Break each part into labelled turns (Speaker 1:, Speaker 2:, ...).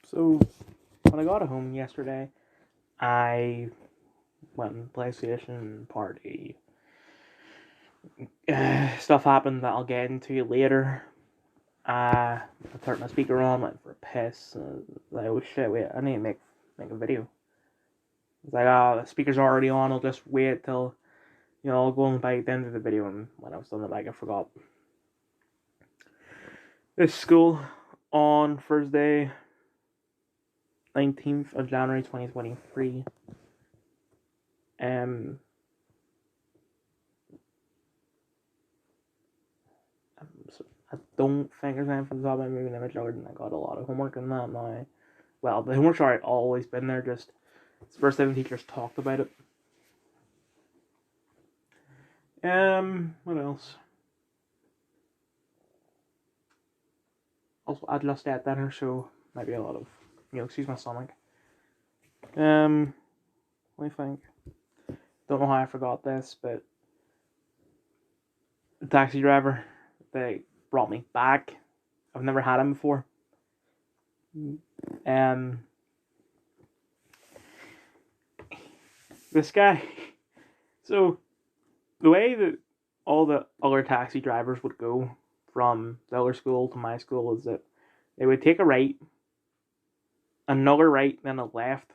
Speaker 1: So when I got home yesterday, I went on PlayStation party. Stuff happened that I'll get into later. I turned my speaker on, went for a piss. Like, oh shit, wait, I need to make a video. It's like, oh, the speaker's already on. I'll just wait till I'll go on by the end of the video. And when I was done the bike, I forgot. This school on Thursday, 19th of January 2023. I don't think there's anything from the top of my moving image other than I got a lot of homework in that now. Well, the homework's already always been there, just it's the first time the teachers talked about it. What else? Also, I'd just ate dinner, so maybe a lot of, excuse my stomach. Let me think. Don't know how I forgot this, but the taxi driver, they brought me back. I've never had him before. This guy. So, the way that all the other taxi drivers would go from the other school to my school is that they would take a right, another right, then a left.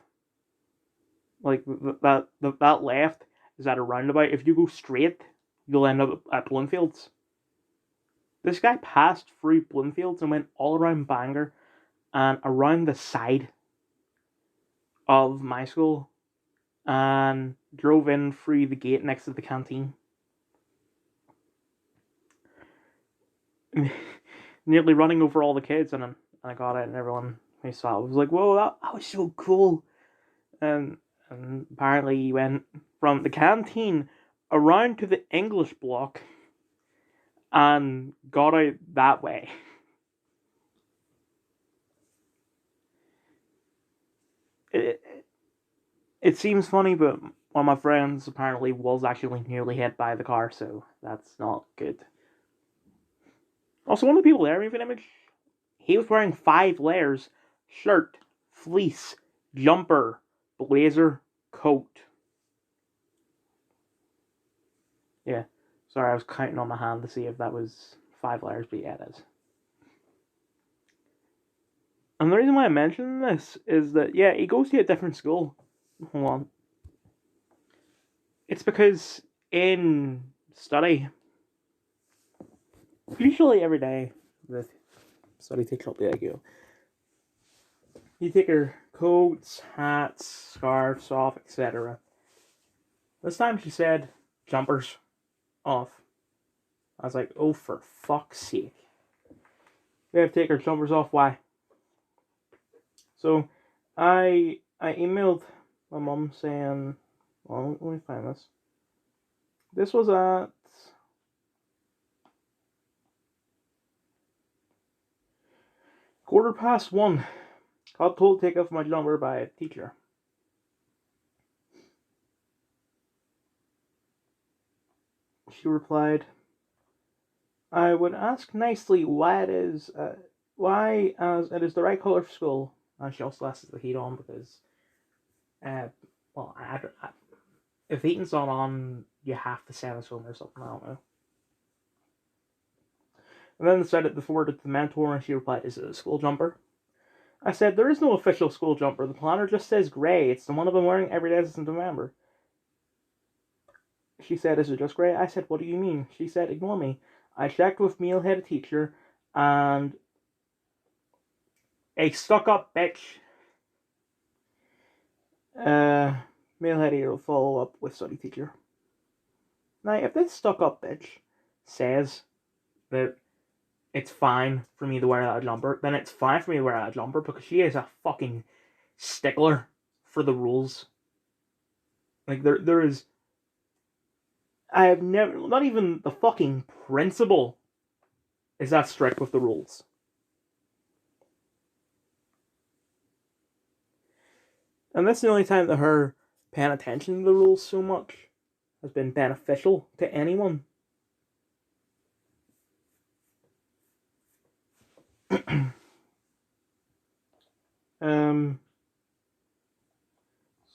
Speaker 1: Like that left is at a roundabout. If you go straight, you'll end up at Bloomfields. This guy passed through Bloomfields and went all around Bangor and around the side of my school and drove in through the gate next to the canteen. Nearly running over all the kids, and I got it, and everyone who saw it was like, "Whoa, that was so cool!" And apparently he went from the canteen around to the English block and got out that way. It seems funny, but one of my friends apparently was actually nearly hit by the car, so that's not good. Also, one of the people there, moving image, he was wearing 5 layers: shirt, fleece, jumper, blazer, coat. Yeah, sorry, I was counting on my hand to see if that was 5 layers, but yeah, it is. And the reason why I mention this is that, yeah, he goes to a different school. Hold on. It's because in study, usually every day, the study teacher will be like, you take your coats, hats, scarves off, etc. This time she said jumpers off. I was like, oh, for fuck's sake. We have to take our jumpers off. Why? So I emailed my mum saying, well, let me find this. This was at 1:15. Got told to take off my jumper by a teacher. She replied, I would ask nicely why as it is the right color for school. And she also asks the heat on because, if the heating's not on, you have to send us home or something, I don't know. And then said it before to the mentor, and she replied, is it a school jumper? I said, there is no official school jumper. The planner just says grey. It's the one I've been wearing every day since November. She said, is it just grey? I said, what do you mean? She said, ignore me. I checked with Mealhead teacher, and a stuck-up bitch. Mealhead here will follow up with study teacher. Now, if this stuck-up bitch says that it's fine for me to wear that jumper, then it's fine for me to wear that jumper because she is a fucking stickler for the rules. Like, there is... I have never... Not even the fucking principal is that strict with the rules. And that's the only time that her paying attention to the rules so much has been beneficial to anyone.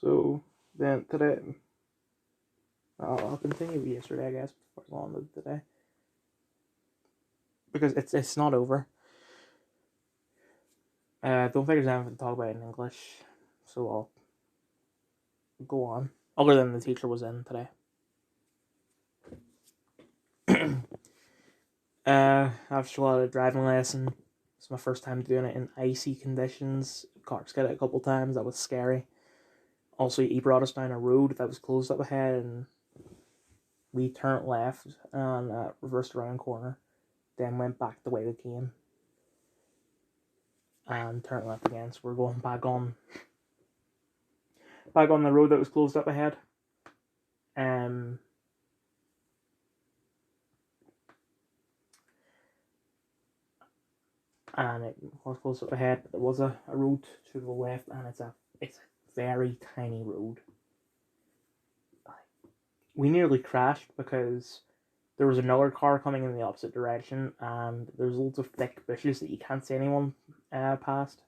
Speaker 1: So then today, I'll continue with yesterday, I guess, before I go on to today, because it's not over. I don't think there's anything to talk about in English, so I'll go on. Other than the teacher was in today. I've just got a driving lesson. It's my first time doing it in icy conditions. Car's got it a couple times. That was scary. Also, he brought us down a road that was closed up ahead, and we turned left and reversed around a corner, then went back the way we came, and turned left again. So we're going back on the road that was closed up ahead. And it was closed up ahead, but there was a road to the left, and it's a very tiny road. We nearly crashed because there was another car coming in the opposite direction, and there's loads of thick bushes that you can't see anyone past.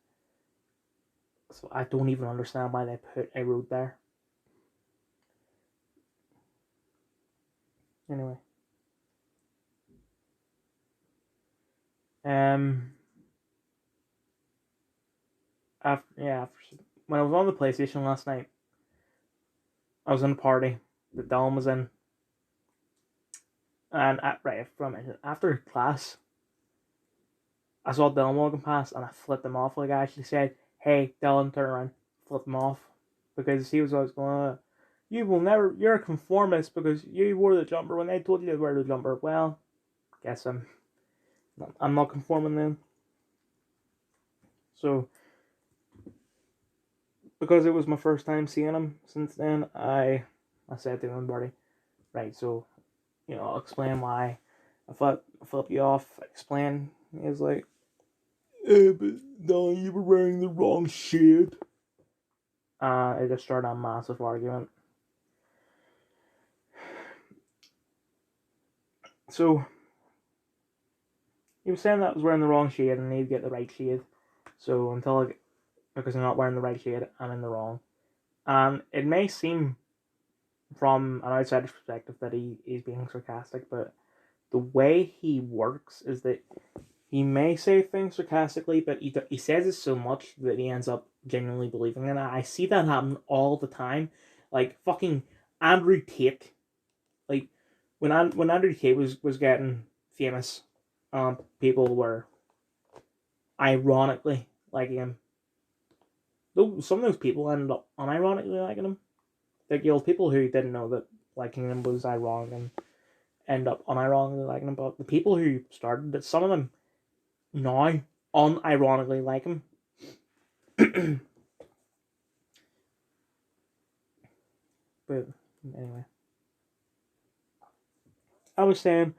Speaker 1: So I don't even understand why they put a road there. Anyway. After when I was on the PlayStation last night, I was in a party that Dylan was in, and after class, I saw Dylan walking past, and I flipped him off. Like I actually said, "Hey, Dylan, turn around," flipped him off, because he was always going, "You will never. You're a conformist because you wore the jumper when they told you to wear the jumper." Well, guess I'm not conforming then. So, because it was my first time seeing him since then, I said to him, "Buddy, right, so, I'll explain why I flip you off." Explain. He was like, but no, you were wearing the wrong shit. It just started a massive argument. So, he was saying that I was wearing the wrong shade and I need to get the right shade. So, because I'm not wearing the right shade, I'm in the wrong. And it may seem from an outsider's perspective that he's being sarcastic, but the way he works is that he may say things sarcastically, but he says it so much that he ends up genuinely believing in it. I see that happen all the time. Like fucking Andrew Tate. Like when Andrew Tate was getting famous, people were ironically liking him. Though some of those people ended up unironically liking him. Like people who didn't know that liking him was ironic and end up unironically liking him. But the people who started it, some of them now unironically like him. But anyway, I was saying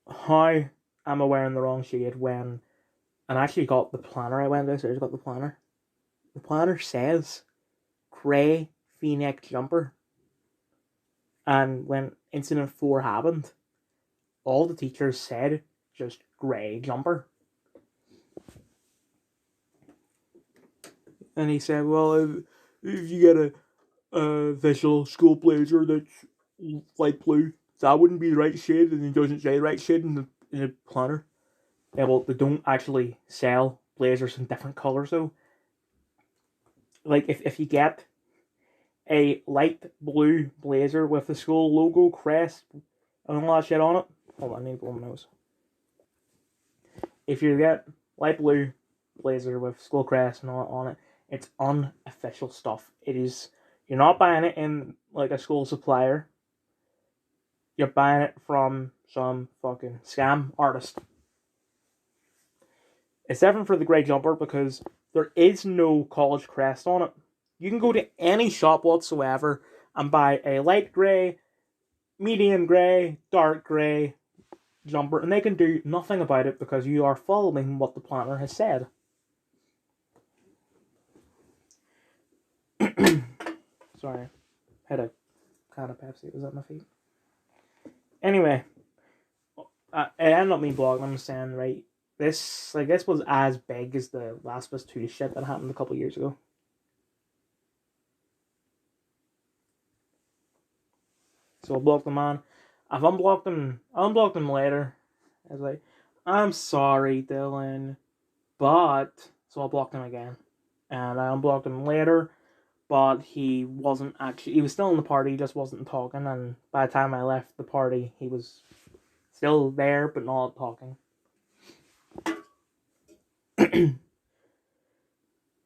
Speaker 1: how am I wearing the wrong shade when, and I actually got the planner. I went downstairs, got the planner. The planner says grey V-neck jumper, and when incident 4 happened, all the teachers said just grey jumper. And he said, "Well, if you get a official school blazer that's light blue, that wouldn't be the right shade," and it doesn't say the right shade in the planner. Yeah, well, they don't actually sell blazers in different colours though. Like if you get a light blue blazer with the school logo, crest, and all that shit on it. Hold on, I need to blow my nose. If you get light blue blazer with school crest and all that on it, it's unofficial stuff. It is. You're not buying it in like a school supplier. You're buying it from some fucking scam artist. It's different for the grey jumper because there is no college crest on it. You can go to any shop whatsoever and buy a light grey, medium grey, dark grey jumper, and they can do nothing about it because you are following what the planner has said. Sorry, had a can of Pepsi. It was at my feet. Anyway, it ended up me blogging. I'm saying, right, this was as big as the Last of Us 2 shit that happened a couple years ago. So I blocked them on. I've unblocked them. I'll unblock them later. I was like, I'm sorry, Dylan, but so I'll block them again, and I unblocked him later. But he wasn't actually. He was still in the party. He just wasn't talking. And by the time I left the party, he was still there, but not talking.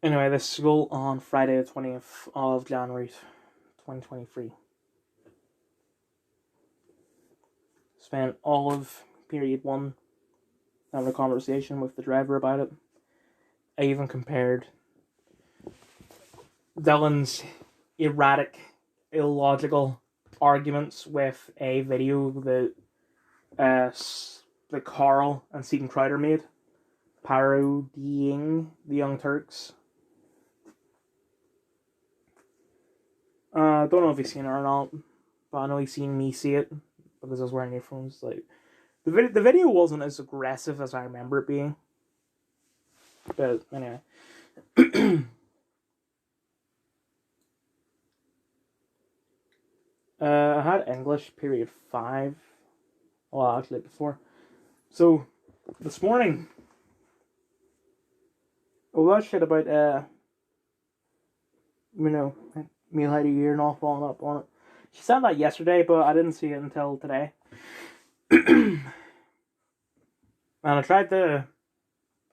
Speaker 1: Anyway, this school on Friday the 20th of January, 2023. Spent all of period 1 having a conversation with the driver about it. I even compared Dylan's erratic, illogical arguments with a video that Carl and Stephen Crowder made, parodying the Young Turks. I don't know if he's seen it or not, but I know he's seen me see it because I was wearing earphones. Like the video wasn't as aggressive as I remember it being, but anyway. I had English period 5. Well, actually before. So this morning, all that shit about Meal Heidi Year not following up on it. She said that yesterday, but I didn't see it until today. And I tried to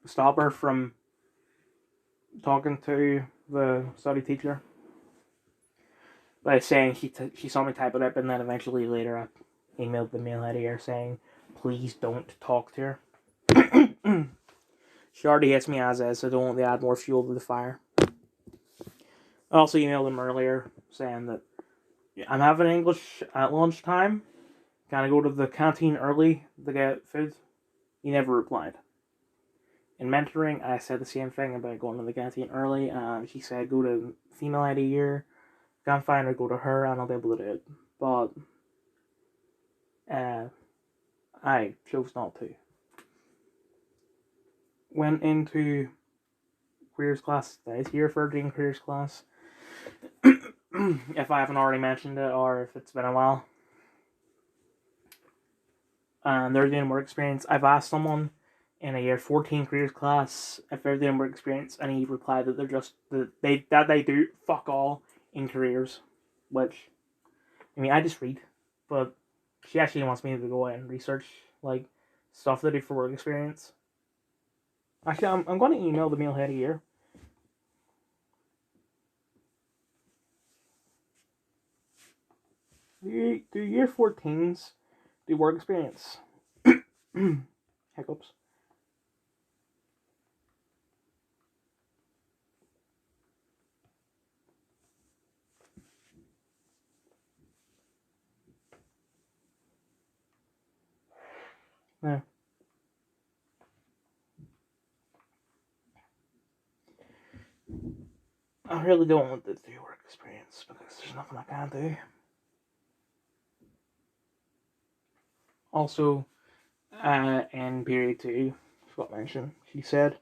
Speaker 1: stop her from talking to the study teacher by saying she saw me type it up, and then eventually later I emailed the Meal Heidi Year saying, please don't talk to her. She already hits me as is, so don't want to add more fuel to the fire. I also emailed him earlier saying that I'm having English at lunchtime. Can I go to the canteen early to get food? He never replied. In mentoring, I said the same thing about going to the canteen early, and she said go to Female ID Year. Can't find her, go to her, and I'll be able to do it. But I chose not to. Went into careers class. Is he referred to in careers class? If I haven't already mentioned it, or if it's been a while. And they're doing work experience. I've asked someone in a year 14 careers class if they're doing work experience, and he replied that they're just that they do fuck all in careers. Which, I mean, I just read, but she actually wants me to go out and research like stuff they do for work experience. Actually, I'm going to email the Meal Head a year. Do year 14s do work experience? Hiccups. No. I really don't want to do work experience because there's nothing I can do. Also, in period 2, forgot to mention, she said,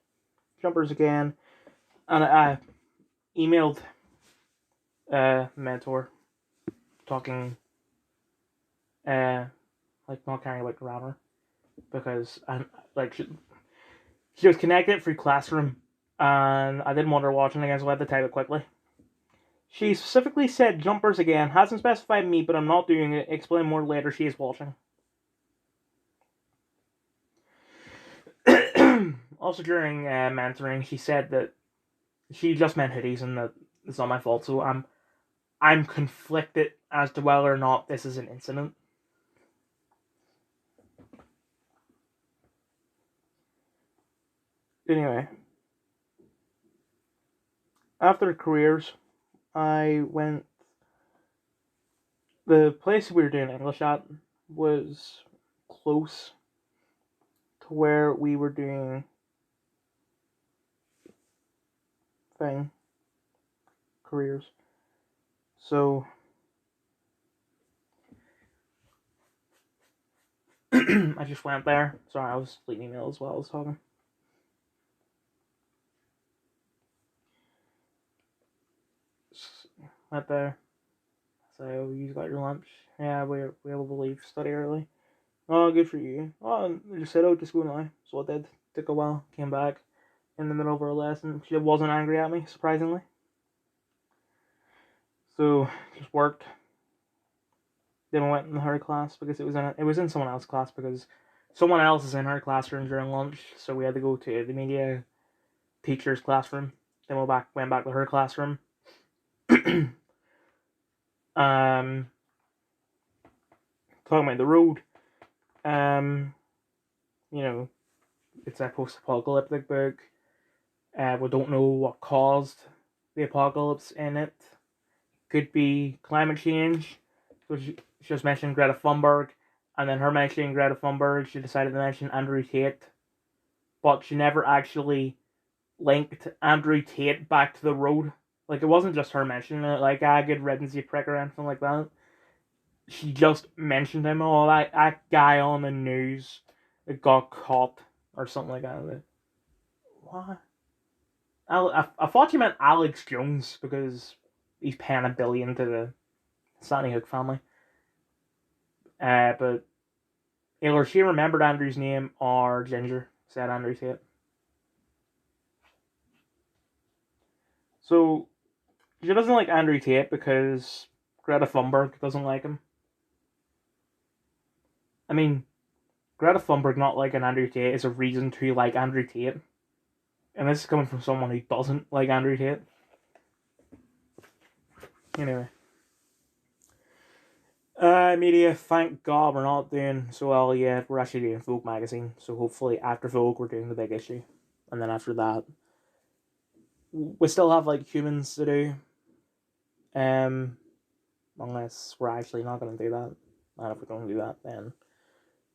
Speaker 1: jumpers again, and I emailed mentor talking, like not caring about grammar, because she was connected through Classroom, and I didn't want her watching again, so I had to type it quickly. She specifically said jumpers again, hasn't specified me, but I'm not doing it, explain more later, she is watching. Also during mentoring, she said that she just meant hoodies and that it's not my fault, so I'm conflicted as to whether or not this is an incident. Anyway, after careers, I went. The place we were doing English at was close to where we were doing careers. So I just went there. Sorry, I was leaving email as well as talking. went there. So you got your lunch. Yeah, we're able to leave study early. Oh, good for you. Oh, I just set out to school now. So I did. Took a while. Came back in the middle of our lesson. She wasn't angry at me, surprisingly. So just worked. Then we went in her class because it was in someone else's class because someone else is in her classroom during lunch. So we had to go to the media teacher's classroom. Then we went back to her classroom. Talking about the road. You know, it's a post-apocalyptic book. We don't know what caused the apocalypse in it. Could be climate change. So she just mentioned Greta Thunberg, and then her mentioning Greta Thunberg, she decided to mention Andrew Tate, but she never actually linked Andrew Tate back to the road. Like, it wasn't just her mentioning it, like, good riddance, you prick, or anything like that. She just mentioned him. Oh, that guy on the news that got caught, or something like that. What? I thought you meant Alex Jones, because he's paying $1 billion to the Sandy Hook family. But either she remembered Andrew's name or Ginger said Andrew Tate. So she doesn't like Andrew Tate because Greta Thunberg doesn't like him. I mean, Greta Thunberg not liking Andrew Tate is a reason to like Andrew Tate. And this is coming from someone who doesn't like Andrew Tate. Anyway. Media, thank God we're not doing so well yet. We're actually doing Vogue magazine. So hopefully after Vogue we're doing the big issue. And then after that, we still have like humans to do. Unless we're actually not going to do that. And if we don't do that, then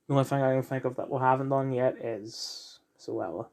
Speaker 1: the only thing I can think of that we haven't done yet is Zoella.